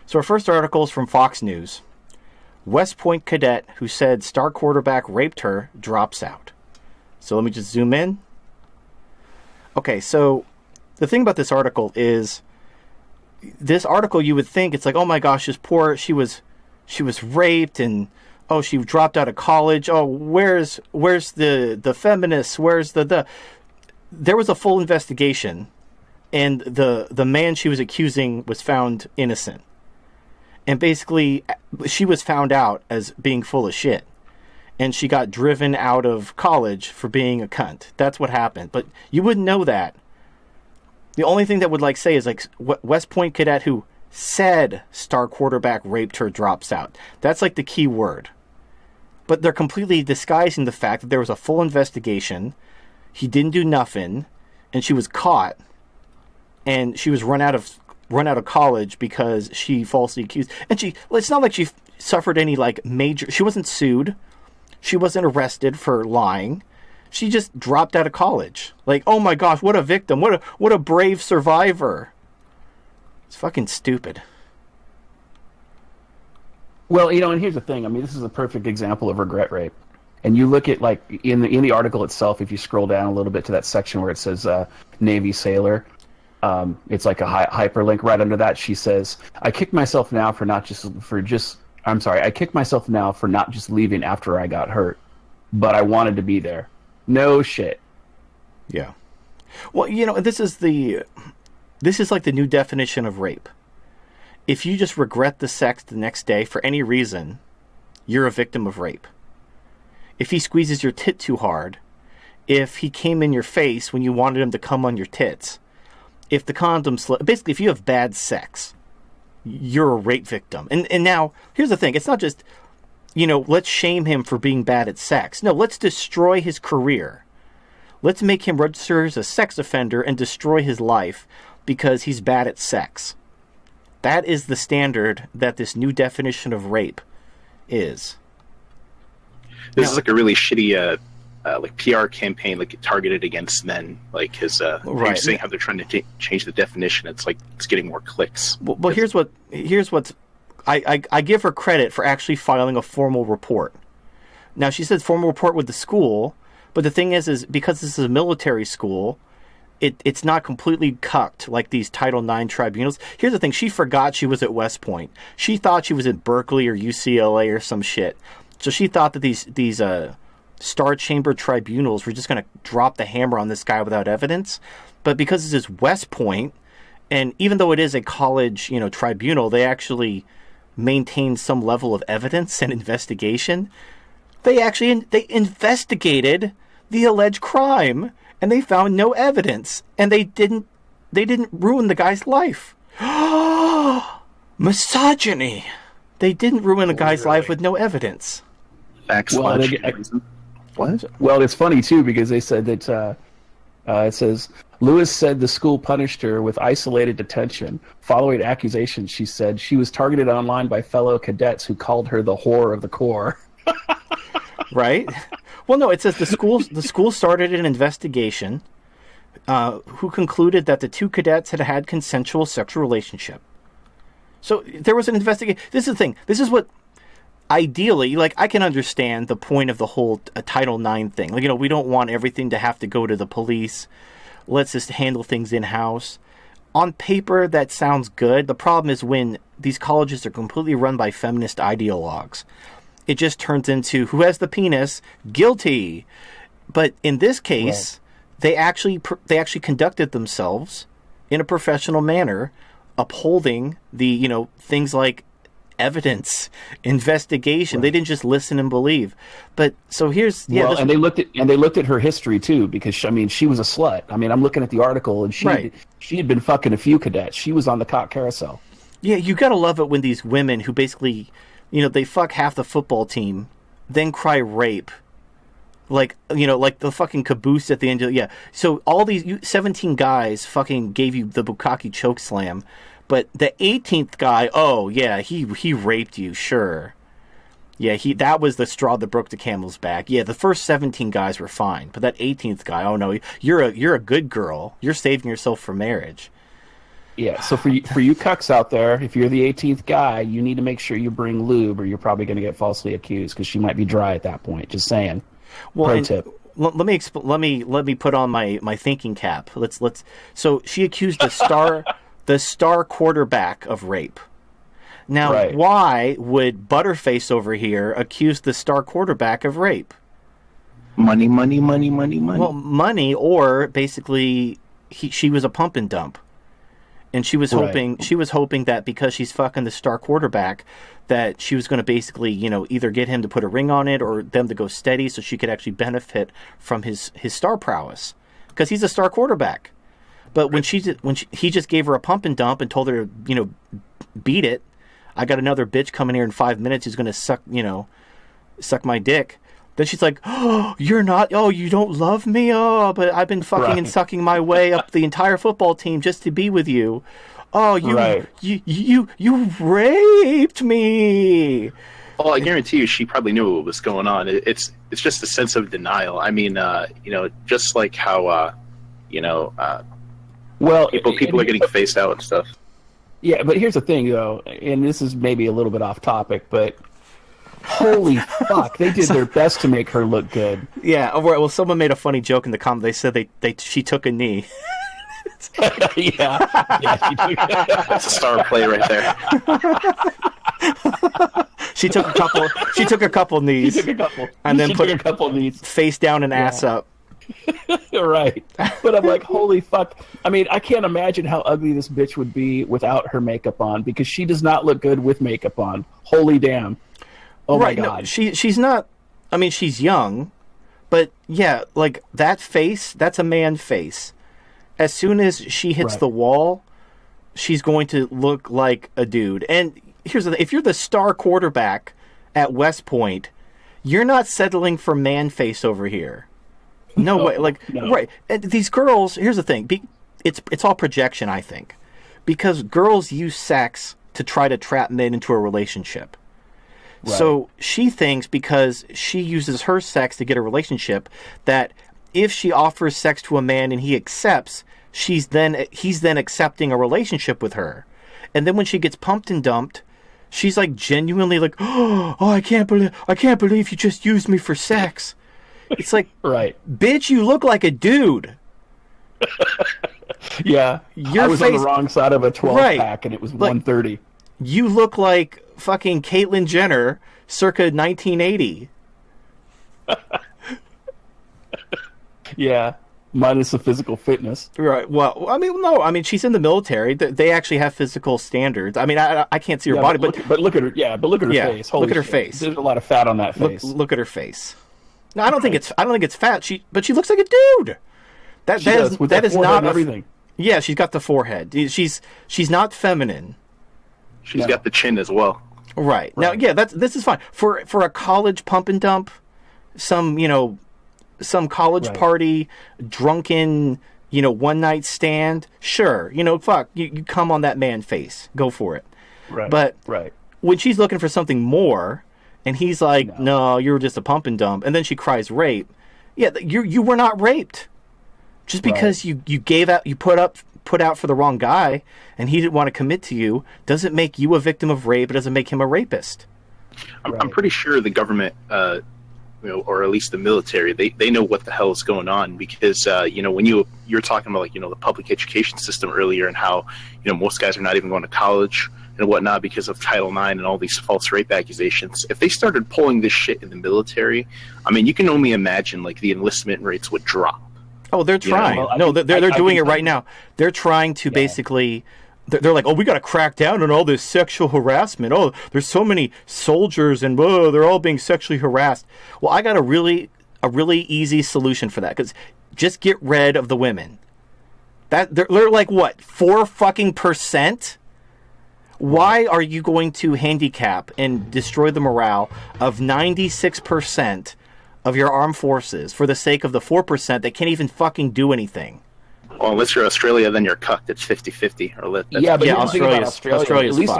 So our first article is from Fox News. West Point cadet who said star quarterback raped her drops out. So let me just zoom in. Okay, so the thing about this article is, this article you would think it's like, oh my gosh, this poor, she was raped, and oh, she dropped out of college. Oh, where's the feminists? Where's the there was a full investigation, and the man she was accusing was found innocent. And basically, she was found out as being full of shit. And she got driven out of college for being a cunt. That's what happened. But you wouldn't know that. The only thing that would say is West Point cadet who said star quarterback raped her drops out. That's the key word. But they're completely disguising the fact that there was a full investigation. He didn't do nothing. And she was caught. And she was run out of college because she falsely accused. And it's not like she suffered any major, she wasn't sued. She wasn't arrested for lying. She just dropped out of college. Oh my gosh, what a victim. What a brave survivor. It's fucking stupid. Well, and here's the thing. I mean, this is a perfect example of regret rape. And you look at in the article itself, if you scroll down a little bit to that section where it says Navy sailor, it's like a hyperlink right under that. She says, I kick myself now for not just leaving after I got hurt, but I wanted to be there. No shit. Yeah. Well, this is like the new definition of rape. If you just regret the sex the next day for any reason, you're a victim of rape. If he squeezes your tit too hard, if he came in your face when you wanted him to come on your tits, if the condom slip, basically if you have bad sex, you're a rape victim. And now, here's the thing. It's not just, let's shame him for being bad at sex. No, let's destroy his career. Let's make him register as a sex offender and destroy his life because he's bad at sex. That is the standard that this new definition of rape is. This is a really shitty PR campaign targeted against men, his right. saying how they're trying to change the definition. It's getting more clicks. Well, here's what's I give her credit for actually filing a formal report. Now, she said formal report with the school, but the thing is because this is a military school, it's not completely cucked like these Title IX tribunals. Here's the thing. She forgot she was at West Point. She thought she was at Berkeley or UCLA or some shit. So she thought that these Star Chamber tribunals were just going to drop the hammer on this guy without evidence. But because this is West Point, and even though it is a college, tribunal, they actually maintain some level of evidence and investigation. They investigated the alleged crime, and they found no evidence, and they didn't ruin the guy's life. Misogyny. They didn't ruin a guy's life with no evidence. Facts. What? Well, it's funny too because they said that it says Lewis said the school punished her with isolated detention following accusations. She said she was targeted online by fellow cadets who called her the whore of the Corps. Right? Well, no, it says the school started an investigation who concluded that the two cadets had had consensual sexual relationship. So there was an investigation. This is the thing. This is what, ideally, I can understand the point of the whole Title IX thing. We don't want everything to have to go to the police. Let's just handle things in-house. On paper, that sounds good. The problem is when these colleges are completely run by feminist ideologues. It just turns into, who has the penis? Guilty. But in this case, right, they actually conducted themselves in a professional manner, upholding the, things like evidence, investigation. They didn't just listen and believe. But so here's and they looked at her history too, because she was a slut. I'm looking at the article, and she had been fucking a few cadets. She was on the cock carousel. Yeah, you gotta love it when these women who basically, they fuck half the football team, then cry rape. Like the fucking caboose at the end of, So all these 17 guys fucking gave you the bukkake choke slam. But the 18th guy, oh yeah, he raped you, sure. Yeah, that was the straw that broke the camel's back. Yeah, the first 17 guys were fine, but that 18th guy, oh no, you're a good girl. You're saving yourself for marriage. Yeah, so for you cucks out there, if you're the 18th guy, you need to make sure you bring lube, or you're probably going to get falsely accused because she might be dry at that point. Just saying. Well, Pro tip. Let me put on my thinking cap. So she accused the star quarterback of rape. Now, Right. why would Butterface over here accuse the star quarterback of rape? Money, money, money, money, money. Well, money, or basically, she was a pump and dump. And she was hoping that because she's fucking the star quarterback, that she was going to basically, either get him to put a ring on it or them to go steady, so she could actually benefit from his star prowess, because he's a star quarterback. But when he just gave her a pump and dump and told her to, beat it. I got another bitch coming here in 5 minutes who's going to suck my dick. Then she's like, "Oh, you're not. Oh, you don't love me. Oh, but I've been fucking and sucking my way up the entire football team just to be with you. Oh, you raped me." Well, I guarantee you, she probably knew what was going on. It's just a sense of denial. I mean, just like how, Well, people are getting faced out and stuff. Yeah, but here's the thing, though, and this is maybe a little bit off topic, but holy fuck, they did their best to make her look good. Yeah. Well, someone made a funny joke in the comment. They said she took a knee. Yeah, she took That's a star play right there. She took a couple knees. She took a couple. And then put a couple knees face down and ass up. Right. But I'm like, holy fuck. I mean, I can't imagine how ugly this bitch would be without her makeup on, because she does not look good with makeup on. Holy damn. Oh right, my God. No, she's not. I mean, she's young, but yeah, like that face, that's a man face. As soon as she hits the wall, she's going to look like a dude. And here's the thing: if you're the star quarterback at West Point, you're not settling for man face over here. No way. Right. And these girls, here's the thing. It's all projection, I think. Because girls use sex to try to trap men into a relationship. Right. So she thinks, because she uses her sex to get a relationship, that if she offers sex to a man and he accepts, he's then accepting a relationship with her. And then when she gets pumped and dumped, she's like genuinely like, oh, I can't believe you just used me for sex. It's like, right, bitch, you look like a dude. Yeah, I was on the wrong side of a 12-pack, and it was 130. You look like fucking Caitlyn Jenner circa 1980. Yeah, minus the physical fitness. Right. Well, I mean, no. I mean, she's in the military. They actually have physical standards. I mean, I can't see her body, but look at her. Yeah, but look at her face. Holy look at her shit. face. There's a lot of fat on that face. Look at her face. No, I don't think it's fat. But she looks like a dude. That is not everything. Yeah, she's got the forehead. She's not feminine. She's got the chin as well. Right. Now, yeah, this is fine for a college pump and dump. Some college party, drunken, one night stand. Sure, fuck you come on that man face. Go for it. Right. But right. when she's looking for something more, and he's like, no, you were just a pump and dump, and then she cries rape. Yeah, you were not raped. Just because you gave out, you put out for the wrong guy, and he didn't want to commit to you, doesn't make you a victim of rape. It doesn't make him a rapist. I'm pretty sure the government, or at least the military, they know what the hell is going on, because when you were talking about the public education system earlier, and how most guys are not even going to college and whatnot because of Title IX and all these false rape accusations. If they started pulling this shit in the military, I mean, you can only imagine the enlistment rates would drop. Oh, they're trying. They're doing it right now. They're trying to basically. They're like, oh, we got to crack down on all this sexual harassment. Oh, there's so many soldiers, and they're all being sexually harassed. Well, I got a really easy solution for that, because just get rid of the women. That they're like what, 4%? Why are you going to handicap and destroy the morale of 96% of your armed forces for the sake of the 4% that can't even fucking do anything? Well, unless you're Australia, then you're cucked. It's 50-50.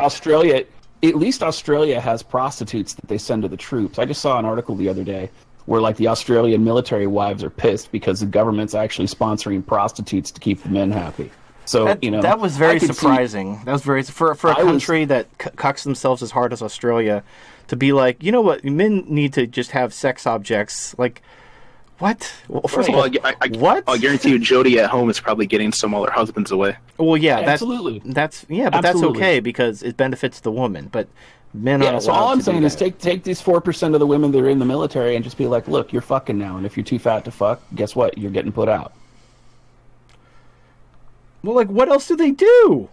Australia. At least Australia has prostitutes that they send to the troops. I just saw an article the other day where the Australian military wives are pissed because the government's actually sponsoring prostitutes to keep the men happy. So that was very surprising. That was very for a country that cucks themselves as hard as Australia to be like, you know what, men need to just have sex objects. Like, what? Well, first of all, what? I'll guarantee you, Jody at home is probably getting some while her husband's away. Well, yeah, absolutely. That's okay because it benefits the woman, but men aren't allowed so all I'm to saying do is that. take these 4% of the women that are in the military and just be like, look, you're fucking now, and if you're too fat to fuck, guess what? You're getting put out. Well, like, what else do they do?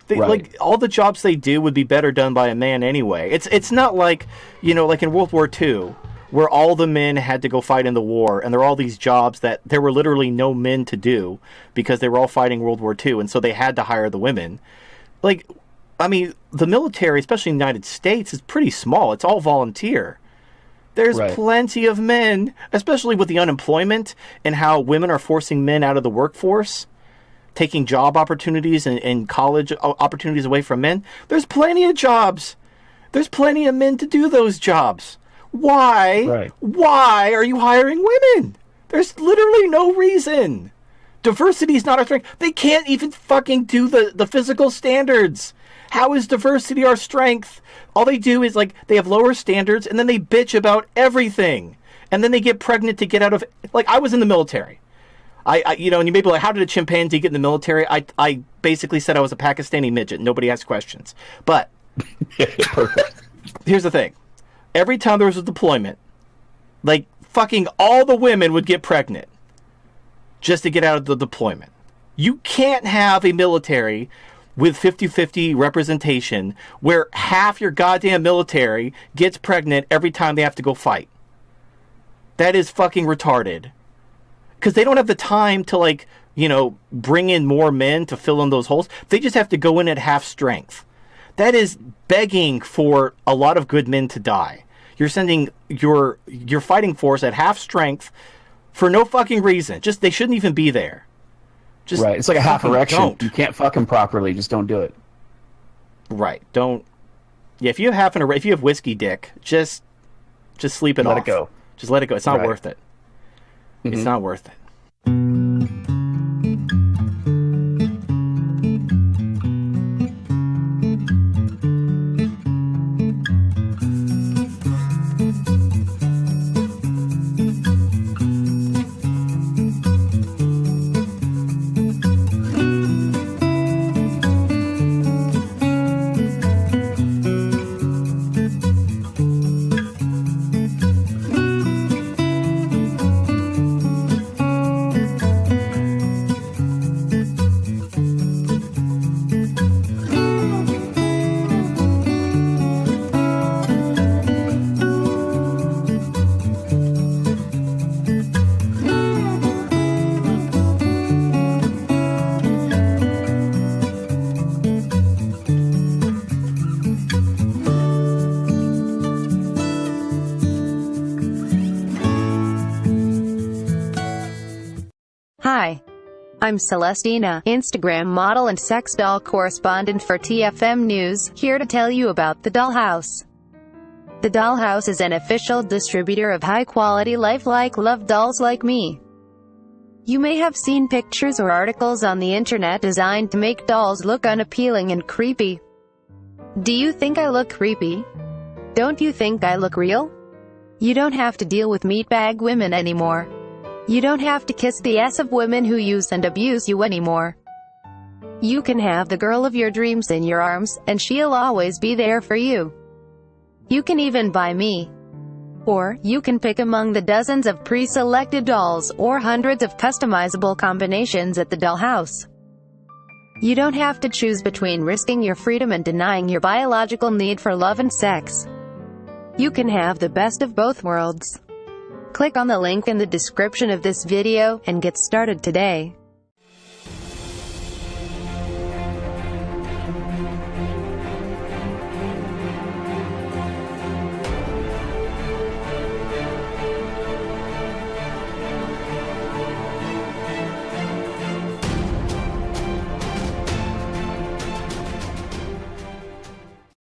Right. Like, all the jobs they do would be better done by a man anyway. It's not like, like in World War II, where all the men had to go fight in the war, and there were all these jobs that there were literally no men to do because they were all fighting World War II, and so they had to hire the women. Like, I mean, the military, especially in the United States, is pretty small. It's all volunteer. There's plenty of men, especially with the unemployment and how women are forcing men out of the workforce, taking job opportunities and college opportunities away from men. There's plenty of jobs. There's plenty of men to do those jobs. Why? Right. Why are you hiring women? There's literally no reason. Diversity is not our strength. They can't even fucking do the physical standards. How is diversity our strength? All they do is, like, they have lower standards, and then they bitch about everything. And then they get pregnant to get out of... Like, I was in the military. And you may be like, how did a chimpanzee get in the military? I basically said I was a Pakistani midget. Nobody asked questions. But Perfect. Here's the thing. Every time there was a deployment, like, fucking all the women would get pregnant just to get out of the deployment. You can't have a military with 50-50 representation where half your goddamn military gets pregnant every time they have to go fight. That is fucking retarded. Because they don't have the time to, like, bring in more men to fill in those holes. They just have to go in at half strength. That is begging for a lot of good men to die. You're sending your fighting force at half strength for no fucking reason. Just, they shouldn't even be there. Just right. It's like a half erection. Don't. You can't fuck them properly. Just don't do it. Right. Don't. Yeah, if you have if you have whiskey dick, just sleep it off. Let it go. Just let it go. It's not Right. worth it. Mm-hmm. It's not worth it. Hi. I'm Celestina, Instagram model and sex doll correspondent for TFM News, here to tell you about The Dollhouse. The Dollhouse is an official distributor of high-quality lifelike love dolls like me. You may have seen pictures or articles on the internet designed to make dolls look unappealing and creepy. Do you think I look creepy? Don't you think I look real? You don't have to deal with meatbag women anymore. You don't have to kiss the ass of women who use and abuse you anymore. You can have the girl of your dreams in your arms, and she'll always be there for you. You can even buy me. Or, you can pick among the dozens of pre-selected dolls, or hundreds of customizable combinations at the Dollhouse. You don't have to choose between risking your freedom and denying your biological need for love and sex. You can have the best of both worlds. Click on the link in the description of this video, and get started today.